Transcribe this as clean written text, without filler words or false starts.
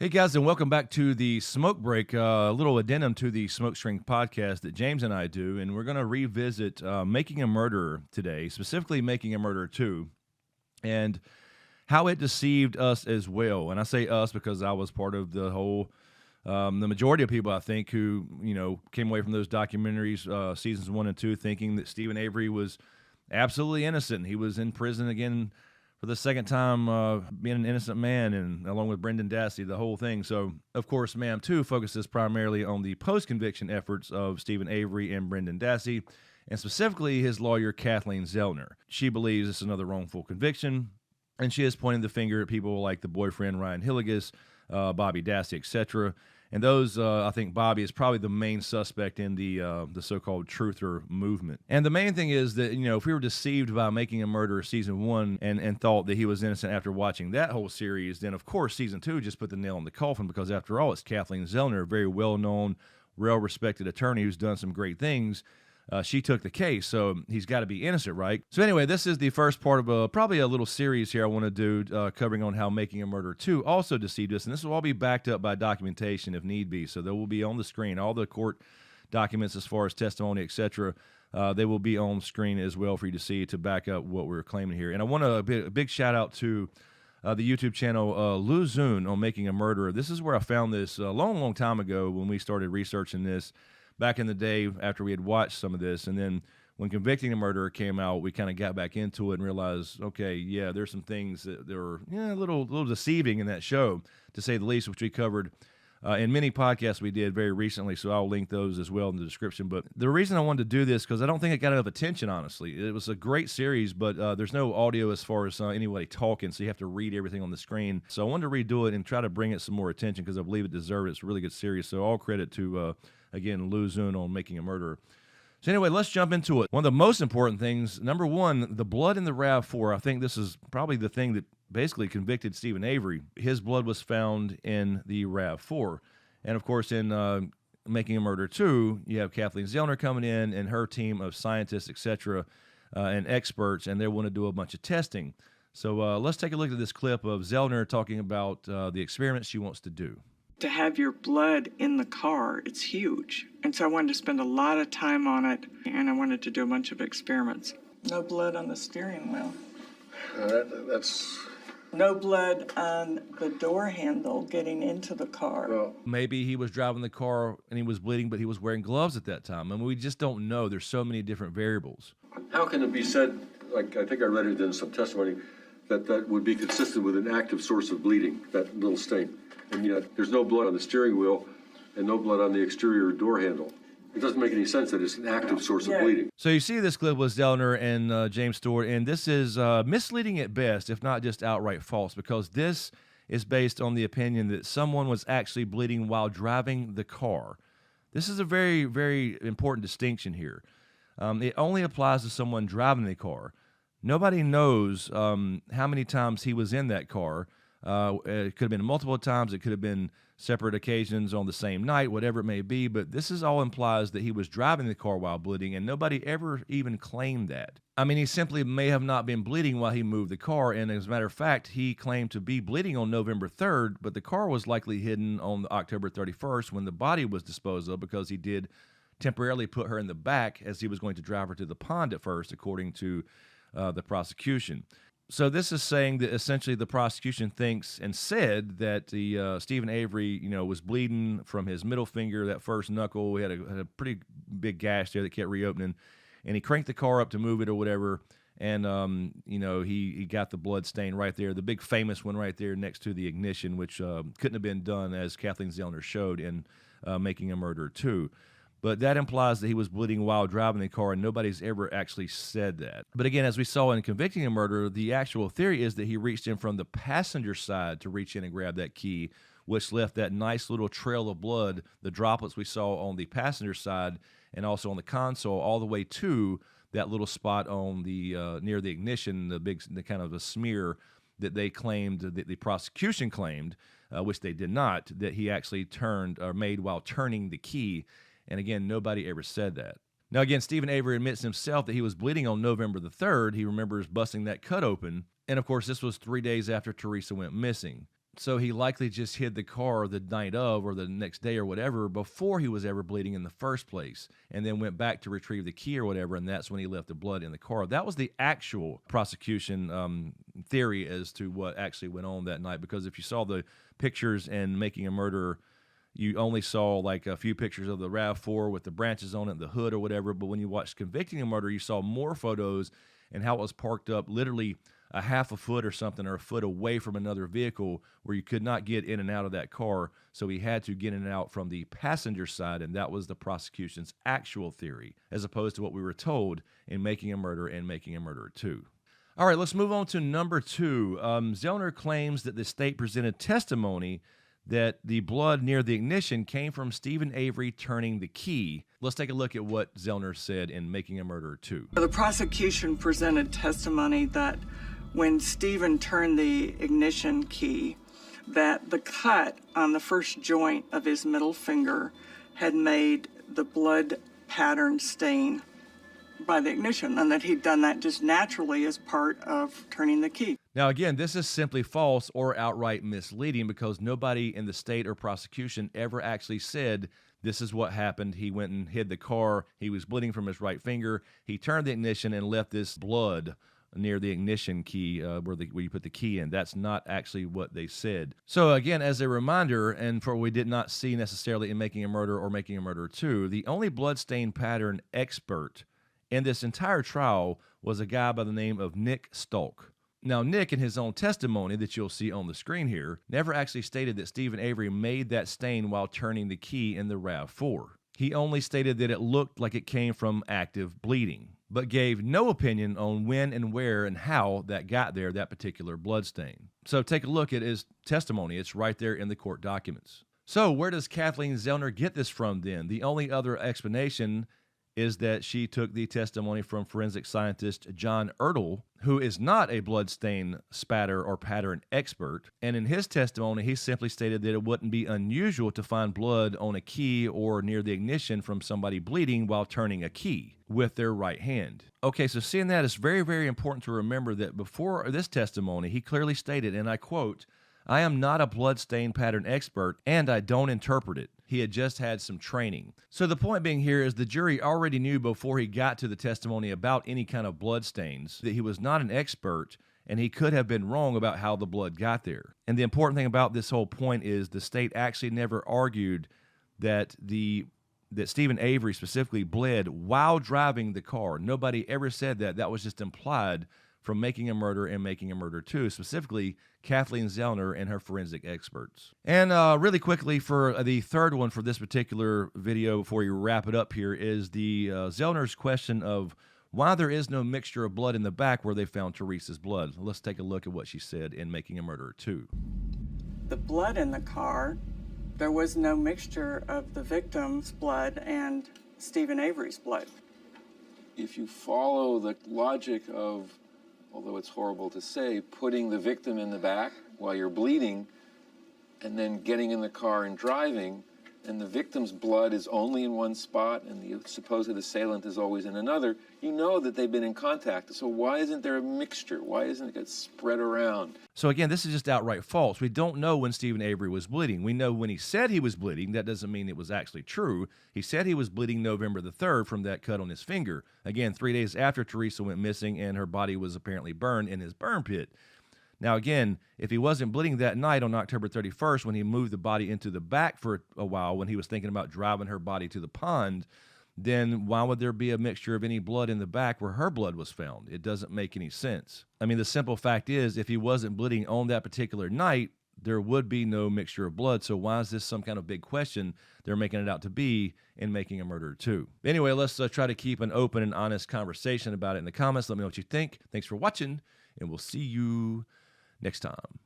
Hey guys, and welcome back to the Smoke Break, a little addendum to the SmokeScreen podcast that James and I do, and we're going to revisit Making a Murderer today, specifically Making a Murderer 2, and how it deceived us as well. And I say us because I was part of the whole, the majority of people, I think, who, came away from those documentaries, seasons 1 and 2, thinking that Stephen Avery was absolutely innocent. He was in prison again for the second time, being an innocent man, and along with Brendan Dassey, the whole thing. So, of course, MAM 2 focuses primarily on the post-conviction efforts of Stephen Avery and Brendan Dassey, and specifically his lawyer, Kathleen Zellner. She believes it's another wrongful conviction, and she has pointed the finger at people like the boyfriend, Ryan Hilligus, Bobby Dassey, etc. And those, I think Bobby is probably the main suspect in the so-called truther movement. And the main thing is that, if we were deceived by Making a Murderer Season 1 and thought that he was innocent after watching that whole series, then, of course, Season 2 just put the nail in the coffin because, after all, it's Kathleen Zellner, a very well-known, well-respected attorney who's done some great things. She took the case, so he's got to be innocent, right? So anyway, this is the first part of probably a little series here I want to do covering on how Making a Murderer 2 also deceived us, and this will all be backed up by documentation if need be. So they will be on the screen, all the court documents as far as testimony, etc. They will be on screen as well for you to see to back up what we're claiming here. And I want a big shout out to the YouTube channel Lou Zun on Making a Murderer. This is where I found this a long time ago when we started researching this. Back in the day after we had watched some of this, and then when Convicting a Murderer came out, we kind of got back into it and realized, okay, yeah, there's some things that were a little deceiving in that show, to say the least, which we covered in many podcasts we did very recently, so I'll link those as well in the description. But the reason I wanted to do this, because I don't think it got enough attention, honestly. It was a great series, but there's no audio as far as anybody talking, so you have to read everything on the screen. So I wanted to redo it and try to bring it some more attention, because I believe it deserved it. It's a really good series, so all credit to... again, Lou Zun on Making a Murderer. So anyway, let's jump into it. One of the most important things, number one, the blood in the RAV4. I think this is probably the thing that basically convicted Stephen Avery. His blood was found in the RAV4. And of course, in Making a Murderer 2, you have Kathleen Zellner coming in and her team of scientists, etc., and experts, and they want to do a bunch of testing. So let's take a look at this clip of Zellner talking about the experiments she wants to do. To have your blood in the car, it's huge. And so I wanted to spend a lot of time on it, and I wanted to do a bunch of experiments. No blood on the steering wheel. That's... No blood on the door handle getting into the car. Well, maybe he was driving the car and he was bleeding, but he was wearing gloves at that time. I mean, we just don't know. There's so many different variables. how can it be said, like I think I read it in some testimony, that that would be consistent with an active source of bleeding, that little stain? And yet there's no blood on the steering wheel and no blood on the exterior door handle. It doesn't make any sense that it's an active source of bleeding. So you see this clip with Zellner and James Stewart, and this is misleading at best, if not just outright false, because this is based on the opinion that someone was actually bleeding while driving the car. This is a very, very important distinction here. It only applies to someone driving the car. Nobody knows how many times he was in that car. It could have been multiple times. It could have been separate occasions on the same night, whatever it may be. But this is all implies that he was driving the car while bleeding, and nobody ever even claimed that. I mean, he simply may have not been bleeding while he moved the car. And as a matter of fact, he claimed to be bleeding on November 3rd, but the car was likely hidden on October 31st when the body was disposed of, because he did temporarily put her in the back as he was going to drive her to the pond at first, according to the prosecution. So this is saying that essentially the prosecution thinks and said that the Stephen Avery, was bleeding from his middle finger, that first knuckle. He had a pretty big gash there that kept reopening, and he cranked the car up to move it or whatever, and he got the blood stain right there, the big famous one right there next to the ignition, which couldn't have been done, as Kathleen Zellner showed in Making a Murderer 2. But that implies that he was bleeding while driving the car, and nobody's ever actually said that. But again, as we saw in Convicting a Murderer, the actual theory is that he reached in from the passenger side to reach in and grab that key, which left that nice little trail of blood, the droplets we saw on the passenger side and also on the console, all the way to that little spot on the near the ignition, the kind of a smear that they claimed, that the prosecution claimed, which they did not, that he actually turned or made while turning the key. And again, nobody ever said that. Now, again, Stephen Avery admits himself that he was bleeding on November the 3rd. He remembers busting that cut open. And, of course, this was 3 days after Teresa went missing. So he likely just hid the car the night of or the next day or whatever before he was ever bleeding in the first place, and then went back to retrieve the key or whatever, and that's when he left the blood in the car. That was the actual prosecution theory as to what actually went on that night, because if you saw the pictures in Making a Murderer, you only saw like a few pictures of the RAV4 with the branches on it, the hood or whatever, but when you watched Convicting a Murder, you saw more photos and how it was parked up literally a half a foot or something, or a foot away from another vehicle where you could not get in and out of that car. So he had to get in and out from the passenger side, and that was the prosecution's actual theory, as opposed to what we were told in Making a Murder and Making a Murderer 2. All right, let's move on to number 2. Zellner claims that the state presented testimony that the blood near the ignition came from Stephen Avery turning the key. Let's take a look at what Zellner said in Making a Murderer 2. The prosecution presented testimony that when Stephen turned the ignition key, that the cut on the first joint of his middle finger had made the blood pattern stain by the ignition, and that he'd done that just naturally as part of turning the key. Now, again, this is simply false or outright misleading, because nobody in the state or prosecution ever actually said this is what happened. He went and hid the car. He was bleeding from his right finger. He turned the ignition and left this blood near the ignition key where you put the key in. That's not actually what they said. So again, as a reminder, and for we did not see necessarily in Making a Murder or Making a Murderer 2, the only bloodstain pattern expert in this entire trial was a guy by the name of Nick Stolk. Now, Nick, in his own testimony that you'll see on the screen here, never actually stated that Stephen Avery made that stain while turning the key in the RAV4. He only stated that it looked like it came from active bleeding, but gave no opinion on when and where and how that got there, that particular blood stain. So take a look at his testimony. It's right there in the court documents. So where does Kathleen Zellner get this from then? The only other explanation is that she took the testimony from forensic scientist John Ertl, who is not a bloodstain spatter or pattern expert. And in his testimony, he simply stated that it wouldn't be unusual to find blood on a key or near the ignition from somebody bleeding while turning a key with their right hand. Okay, so seeing that, it's very, very important to remember that before this testimony, he clearly stated, and I quote, "I am not a bloodstain pattern expert, and I don't interpret it." He had just had some training. So the point being here is the jury already knew before he got to the testimony about any kind of blood stains that he was not an expert, and he could have been wrong about how the blood got there. And the important thing about this whole point is the state actually never argued that Stephen Avery specifically bled while driving the car. Nobody ever said that. That was just implied from Making a Murder and Making a Murder 2, specifically Kathleen Zellner and her forensic experts. And really quickly, for the third one for this particular video, before we wrap it up here, is the Zellner's question of why there is no mixture of blood in the back where they found Teresa's blood. Let's take a look at what she said in Making a Murderer 2. The blood in the car, there was no mixture of the victim's blood and Stephen Avery's blood. If you follow the logic of, although it's horrible to say, putting the victim in the back while you're bleeding and then getting in the car and driving, and the victim's blood is only in one spot and the supposed assailant is always in another, you know that they've been in contact. So why isn't there a mixture? Why isn't it get spread around? So again, this is just outright false. We don't know when Stephen Avery was bleeding. We know when he said he was bleeding. That doesn't mean it was actually true. He said he was bleeding November the 3rd from that cut on his finger. Again, 3 days after Teresa went missing and her body was apparently burned in his burn pit. Now, again, if he wasn't bleeding that night on October 31st when he moved the body into the back for a while when he was thinking about driving her body to the pond, then why would there be a mixture of any blood in the back where her blood was found? It doesn't make any sense. I mean, the simple fact is, if he wasn't bleeding on that particular night, there would be no mixture of blood. So why is this some kind of big question they're making it out to be in Making a Murderer 2? Anyway, let's try to keep an open and honest conversation about it in the comments. Let me know what you think. Thanks for watching, and we'll see you next time.